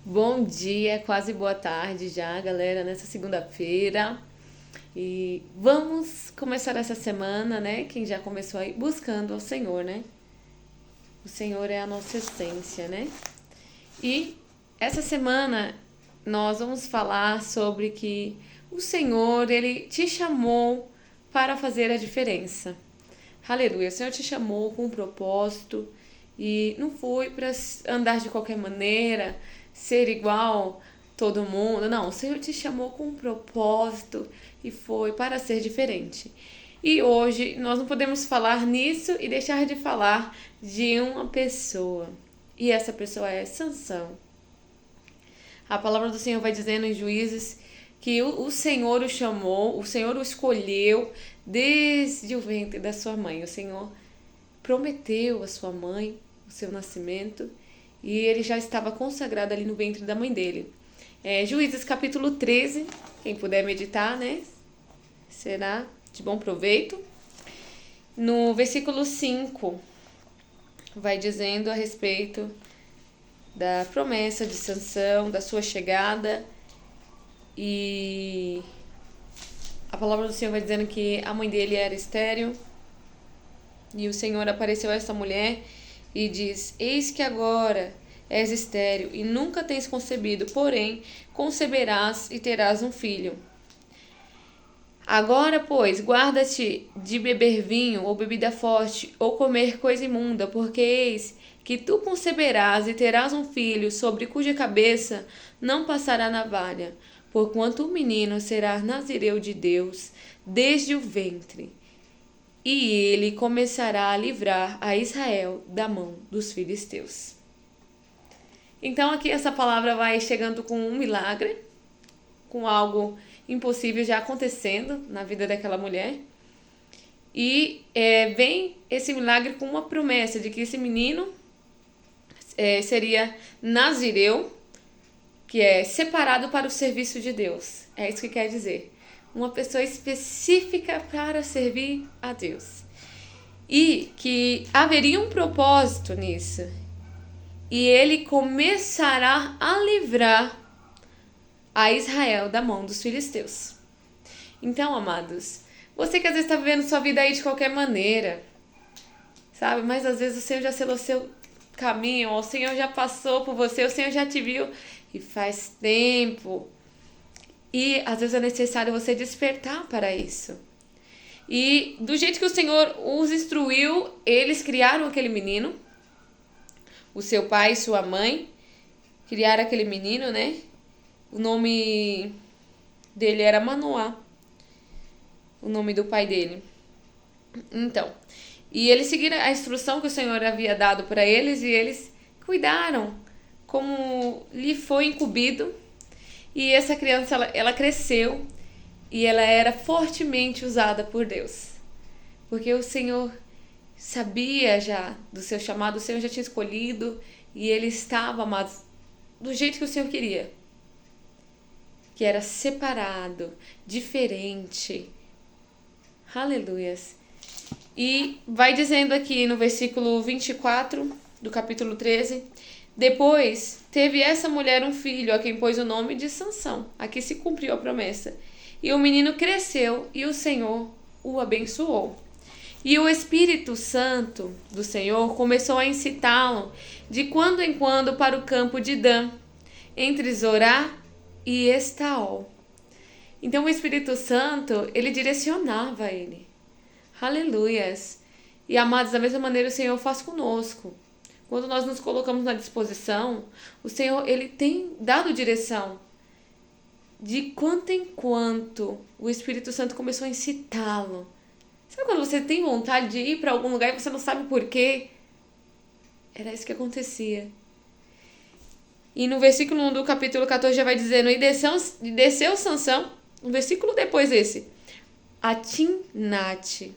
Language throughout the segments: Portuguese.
Bom dia, quase boa tarde já, galera, nessa segunda-feira. E vamos começar essa semana, né? Quem já começou aí buscando ao Senhor, né? O Senhor é a nossa essência, né? E essa semana nós vamos falar sobre que o Senhor, ele te chamou para fazer a diferença. Aleluia, o Senhor te chamou com um propósito e não foi para andar de qualquer maneira, ser igual todo mundo. Não, o Senhor te chamou com um propósito e foi para ser diferente. E hoje nós não podemos falar nisso e deixar de falar de uma pessoa. E essa pessoa é Sansão. A palavra do Senhor vai dizendo em Juízes que o Senhor o chamou, o Senhor o escolheu desde o ventre da sua mãe. O Senhor prometeu a sua mãe o seu nascimento e ele já estava consagrado ali no ventre da mãe dele. Juízes capítulo 13, quem puder meditar, né? Será de bom proveito. No versículo 5, vai dizendo a respeito da promessa de Sansão, da sua chegada. E a palavra do Senhor vai dizendo que a mãe dele era estéril. E o Senhor apareceu a essa mulher e diz: Eis que agora és estéril e nunca tens concebido, porém conceberás e terás um filho. Agora, pois, guarda-te de beber vinho ou bebida forte ou comer coisa imunda, porque eis que tu conceberás e terás um filho, sobre cuja cabeça não passará navalha, porquanto o menino será nazireu de Deus desde o ventre. E ele começará a livrar a Israel da mão dos filisteus. Então aqui essa palavra vai chegando com um milagre, com algo impossível já acontecendo na vida daquela mulher. E vem esse milagre com uma promessa de que esse menino seria nazireu, que é separado para o serviço de Deus. É isso que quer dizer. Uma pessoa específica para servir a Deus. E que haveria um propósito nisso. E ele começará a livrar a Israel da mão dos filisteus. Então, amados, você que às vezes está vivendo sua vida aí de qualquer maneira, sabe? Mas às vezes o Senhor já selou seu caminho, o Senhor já passou por você, o Senhor já te viu e faz tempo. E às vezes é necessário você despertar para isso. E do jeito que o Senhor os instruiu, eles criaram aquele menino. O seu pai e sua mãe criaram aquele menino, né? O nome dele era Manoá. O nome do pai dele. Então, e eles seguiram a instrução que o Senhor havia dado para eles e eles cuidaram como lhe foi incumbido. E essa criança, ela cresceu e ela era fortemente usada por Deus. Porque o Senhor sabia já do seu chamado, o Senhor já tinha escolhido e ele estava, amado, do jeito que o Senhor queria. Que era separado, diferente. Aleluias. E vai dizendo aqui no versículo 24 do capítulo 13... Depois teve essa mulher um filho, a quem pôs o nome de Sansão. Aqui se cumpriu a promessa. E o menino cresceu e o Senhor o abençoou. E o Espírito Santo do Senhor começou a incitá-lo de quando em quando para o campo de Dan, entre Zorá e Estaol. Então o Espírito Santo, ele direcionava ele. Aleluias. E amados, da mesma maneira o Senhor faz conosco. Quando nós nos colocamos na disposição, o Senhor, ele tem dado direção. De quanto em quanto o Espírito Santo começou a incitá-lo. Sabe quando você tem vontade de ir para algum lugar e você não sabe por quê? Era isso que acontecia. E no versículo 1 do capítulo 14 já vai dizendo: E desceu Sansão, um versículo depois desse, a Timnate.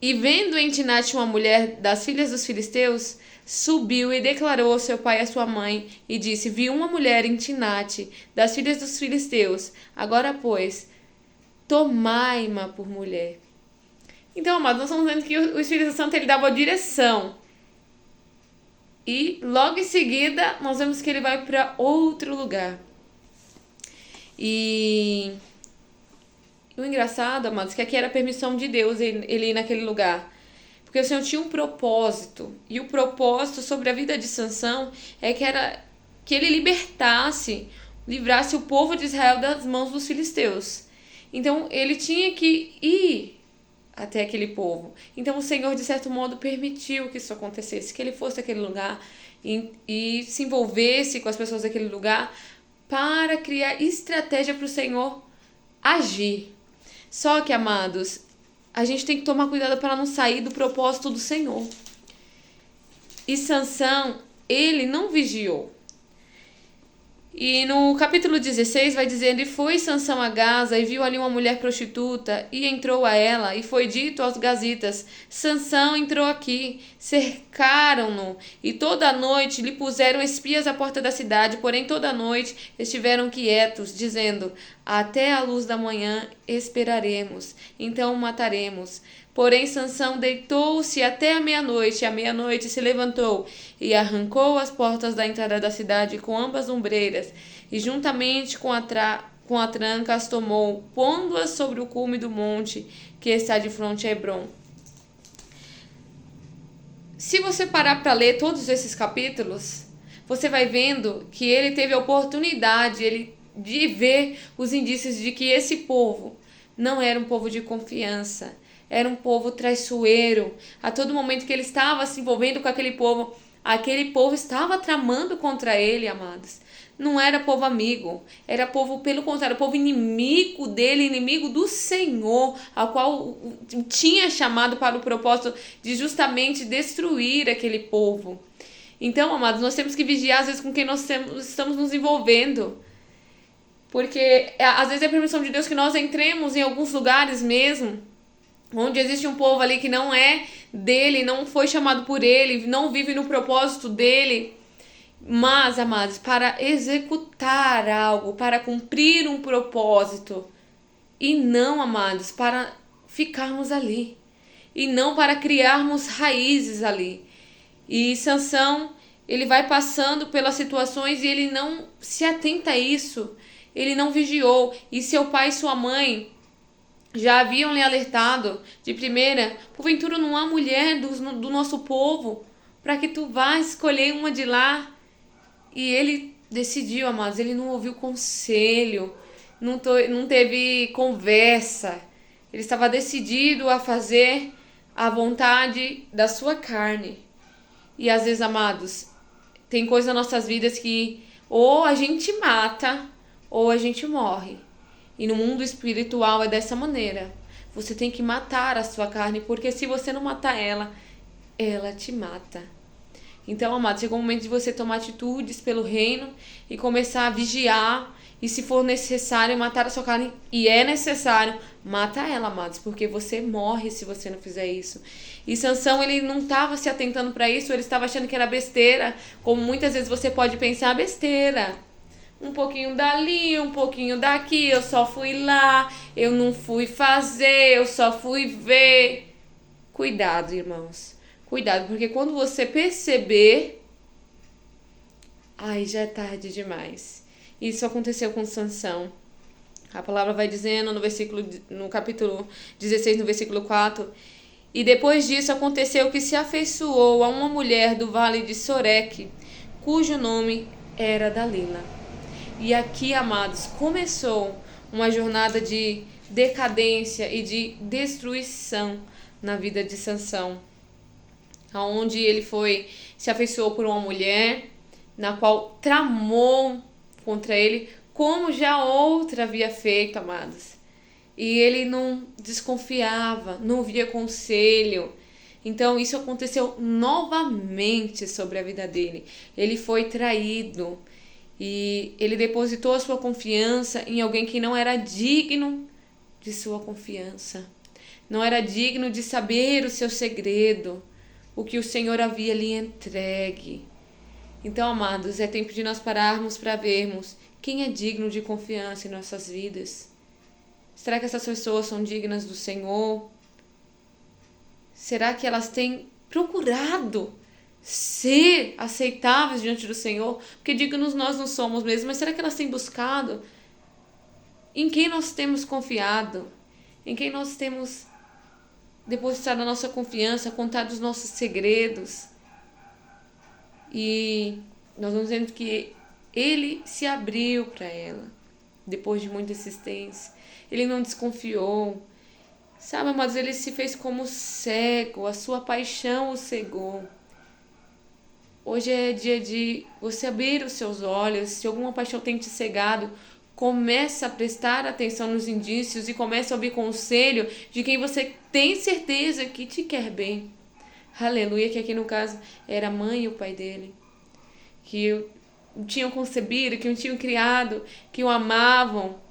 E vendo em Timnate uma mulher das filhas dos filisteus, subiu e declarou ao seu pai e à sua mãe, e disse: Vi uma mulher em Timnate, das filhas dos filisteus. Agora, pois, tomai-ma por mulher. Então, amados, nós estamos vendo que o Espírito Santo ele dava a direção. E logo em seguida, nós vemos que ele vai para outro lugar. E o engraçado, amados, que aqui era a permissão de Deus ele ir naquele lugar. Porque o Senhor tinha um propósito. E o propósito sobre a vida de Sansão era que ele livrasse o povo de Israel das mãos dos filisteus. Então ele tinha que ir até aquele povo. Então o Senhor, de certo modo, permitiu que isso acontecesse, que ele fosse àquele lugar e se envolvesse com as pessoas daquele lugar para criar estratégia para o Senhor agir. Só que, amados, a gente tem que tomar cuidado para não sair do propósito do Senhor. E Sansão, ele não vigiou. E no capítulo 16 vai dizer: e foi Sansão a Gaza e viu ali uma mulher prostituta e entrou a ela, e foi dito aos gazitas: Sansão entrou aqui. Cercaram-no e toda a noite lhe puseram espias à porta da cidade, porém toda a noite estiveram quietos, dizendo: até a luz da manhã esperaremos, então o mataremos. Porém Sansão deitou-se até a meia-noite, e à meia-noite se levantou e arrancou as portas da entrada da cidade com ambas ombreiras, e juntamente com a tranca as tomou, pondo-as sobre o cume do monte que está de frente a Hebrom. Se você parar para ler todos esses capítulos, você vai vendo que ele teve a oportunidade de ver os indícios de que esse povo não era um povo de confiança. Era um povo traiçoeiro. A todo momento que ele estava se envolvendo com aquele povo estava tramando contra ele, amados. Não era povo amigo, era povo, pelo contrário, povo inimigo dele, inimigo do Senhor, ao qual tinha chamado para o propósito de justamente destruir aquele povo. Então, amados, nós temos que vigiar às vezes com quem nós estamos nos envolvendo. Porque às vezes é a permissão de Deus que nós entremos em alguns lugares mesmo, onde existe um povo ali que não é dele, não foi chamado por ele, não vive no propósito dele. Mas, amados, para executar algo, para cumprir um propósito. E não, amados, para ficarmos ali. E não para criarmos raízes ali. E Sansão, ele vai passando pelas situações e ele não se atenta a isso. Ele não vigiou. E seu pai e sua mãe já haviam lhe alertado de primeira: porventura não há mulher do nosso povo para que tu vá escolher uma de lá. E ele decidiu, amados, ele não ouviu conselho, não teve conversa. Ele estava decidido a fazer a vontade da sua carne. E às vezes, amados, tem coisas nas nossas vidas que ou a gente mata ou a gente morre. E no mundo espiritual é dessa maneira. Você tem que matar a sua carne, porque se você não matar ela, ela te mata. Então, amados, chegou o momento de você tomar atitudes pelo reino e começar a vigiar. E se for necessário matar a sua carne, e é necessário, mata ela, amados, porque você morre se você não fizer isso. E Sansão, ele não estava se atentando para isso, ele estava achando que era besteira, como muitas vezes você pode pensar: besteira. Um pouquinho dali, um pouquinho daqui, eu só fui lá, eu não fui fazer, eu só fui ver. Cuidado, irmãos. Cuidado, porque quando você perceber, aí já é tarde demais. Isso aconteceu com Sansão. A palavra vai dizendo no capítulo 16, no versículo 4: e depois disso aconteceu que se afeiçoou a uma mulher do vale de Soreque, cujo nome era Dalila. E aqui, amados, começou uma jornada de decadência e de destruição na vida de Sansão, onde ele se afeiçoou por uma mulher, na qual tramou contra ele, como já outra havia feito, amados. E ele não desconfiava, não via conselho. Então isso aconteceu novamente sobre a vida dele. Ele foi traído e ele depositou a sua confiança em alguém que não era digno de sua confiança. Não era digno de saber o seu segredo, o que o Senhor havia lhe entregue. Então, amados, é tempo de nós pararmos para vermos quem é digno de confiança em nossas vidas. Será que essas pessoas são dignas do Senhor? Será que elas têm procurado ser aceitáveis diante do Senhor, porque dignos nós não somos mesmo, mas será que elas têm buscado? Em quem nós temos confiado? Em quem nós temos depositado a nossa confiança, contado os nossos segredos? E nós vamos vendo que ele se abriu para ela, depois de muita insistência. Ele não desconfiou. Sabe, amados, ele se fez como cego, a sua paixão o cegou. Hoje é dia de você abrir os seus olhos. Se alguma paixão tem te cegado, comece a prestar atenção nos indícios e comece a ouvir conselho de quem você tem certeza que te quer bem. Aleluia, que aqui no caso era a mãe e o pai dele, que o tinham concebido, que o tinham criado, que o amavam.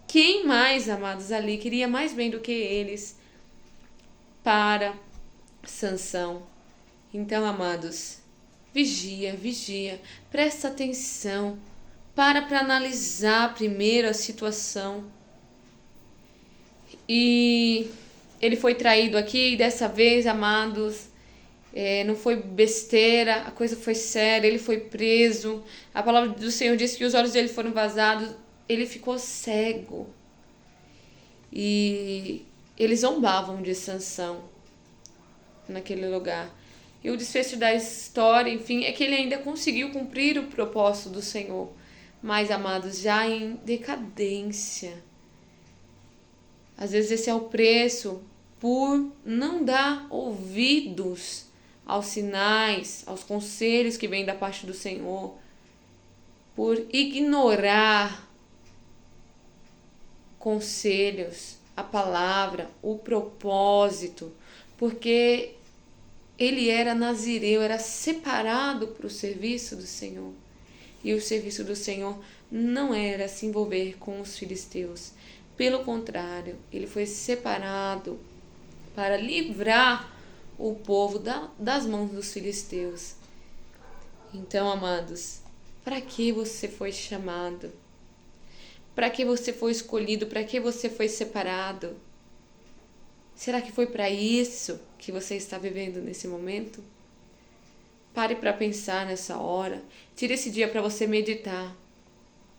Quem mais, amados, ali queria mais bem do que eles para Sansão? Então, amados, vigia, presta atenção, para analisar primeiro a situação. E ele foi traído aqui, e dessa vez, amados, não foi besteira, a coisa foi séria, ele foi preso. A palavra do Senhor diz que os olhos dele foram vazados, ele ficou cego. E eles zombavam de Sansão naquele lugar. E o desfecho da história, enfim, é que ele ainda conseguiu cumprir o propósito do Senhor. Mas, amados, já em decadência. Às vezes esse é o preço por não dar ouvidos aos sinais, aos conselhos que vêm da parte do Senhor, por ignorar conselhos, a palavra, o propósito, porque ele era nazireu, era separado para o serviço do Senhor. E o serviço do Senhor não era se envolver com os filisteus. Pelo contrário, ele foi separado para livrar o povo das mãos dos filisteus. Então, amados, para que você foi chamado? Para que você foi escolhido? Para que você foi separado? Será que foi para isso que você está vivendo nesse momento? Pare para pensar nessa hora. Tire esse dia para você meditar.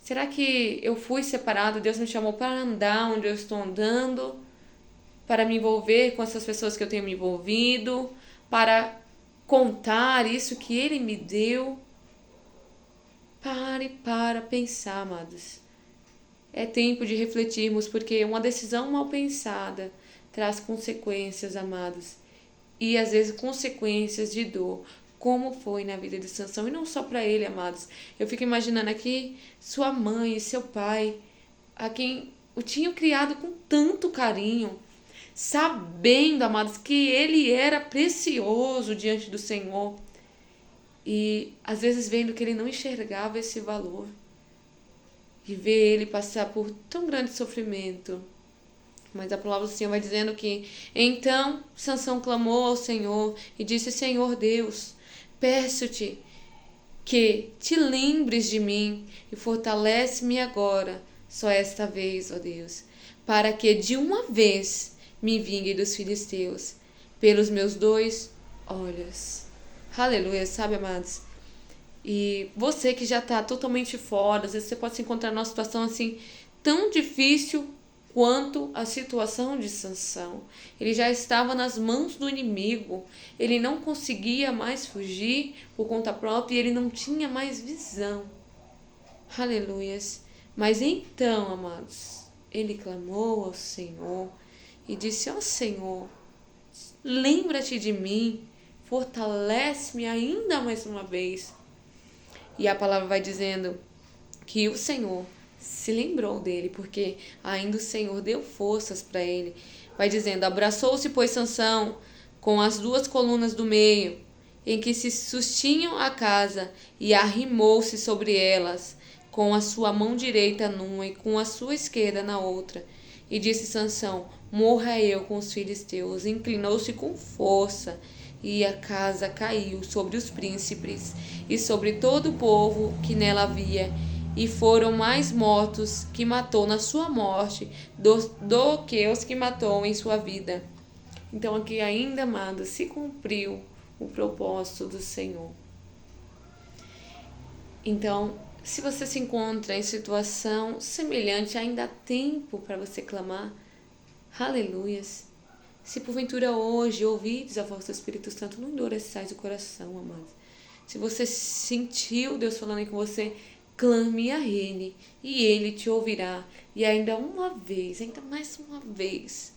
Será que eu fui separado? Deus me chamou para andar onde eu estou andando? Para me envolver com essas pessoas que eu tenho me envolvido? Para contar isso que Ele me deu? Pare para pensar, amados. É tempo de refletirmos, porque uma decisão mal pensada traz consequências, amados. E às vezes consequências de dor, como foi na vida de Sansão. E não só para ele, amados. Eu fico imaginando aqui sua mãe e seu pai, a quem o tinham criado com tanto carinho, sabendo, amados, que ele era precioso diante do Senhor. E às vezes vendo que ele não enxergava esse valor. E ver ele passar por tão grande sofrimento. Mas a palavra do Senhor vai dizendo que então Sansão clamou ao Senhor e disse: Senhor Deus, peço-te que te lembres de mim e fortalece-me agora, só esta vez, ó Deus, para que de uma vez me vingue dos filisteus pelos meus 2 olhos. Aleluia, sabe, amados? E você que já está totalmente fora, às vezes você pode se encontrar numa situação assim tão difícil quanto a situação de Sansão. Ele já estava nas mãos do inimigo, ele não conseguia mais fugir por conta própria e ele não tinha mais visão. Aleluias. Mas então, amados, ele clamou ao Senhor e disse: ó Senhor, lembra-te de mim, fortalece-me ainda mais uma vez. E a palavra vai dizendo que o Senhor se lembrou dele, porque ainda o Senhor deu forças para ele. Vai dizendo: abraçou-se, pois, Sansão com as 2 colunas do meio, em que se sustinham a casa, e arrimou-se sobre elas, com a sua mão direita numa e com a sua esquerda na outra. E disse Sansão: morra eu com os filisteus. Inclinou-se com força, e a casa caiu sobre os príncipes e sobre todo o povo que nela havia, e foram mais mortos que matou na sua morte do que os que matou em sua vida. Então aqui ainda, amados, se cumpriu o propósito do Senhor. Então, se você se encontra em situação semelhante, ainda há tempo para você clamar. Aleluias. Se porventura hoje ouvides a voz do Espírito Santo, não endureçais o coração, amados. Se você sentiu Deus falando com você, clame a Ele e Ele te ouvirá. E ainda uma vez, ainda mais uma vez,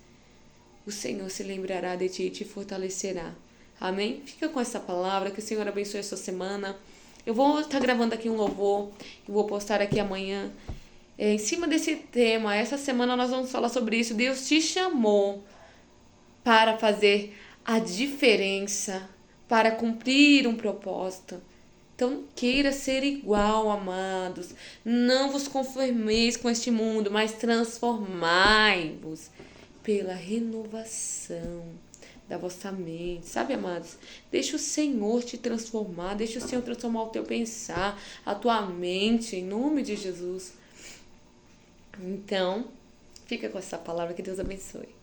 o Senhor se lembrará de ti e te fortalecerá. Amém? Fica com essa palavra, que o Senhor abençoe a sua semana. Eu vou estar gravando aqui um louvor, eu vou postar aqui amanhã. Em cima desse tema, essa semana nós vamos falar sobre isso. Deus te chamou para fazer a diferença, para cumprir um propósito. Então não queira ser igual, amados. Não vos conformeis com este mundo, mas transformai-vos pela renovação da vossa mente. Sabe, amados? Deixa o Senhor te transformar, deixa o Senhor transformar o teu pensar, a tua mente, em nome de Jesus. Então, fica com essa palavra, que Deus abençoe.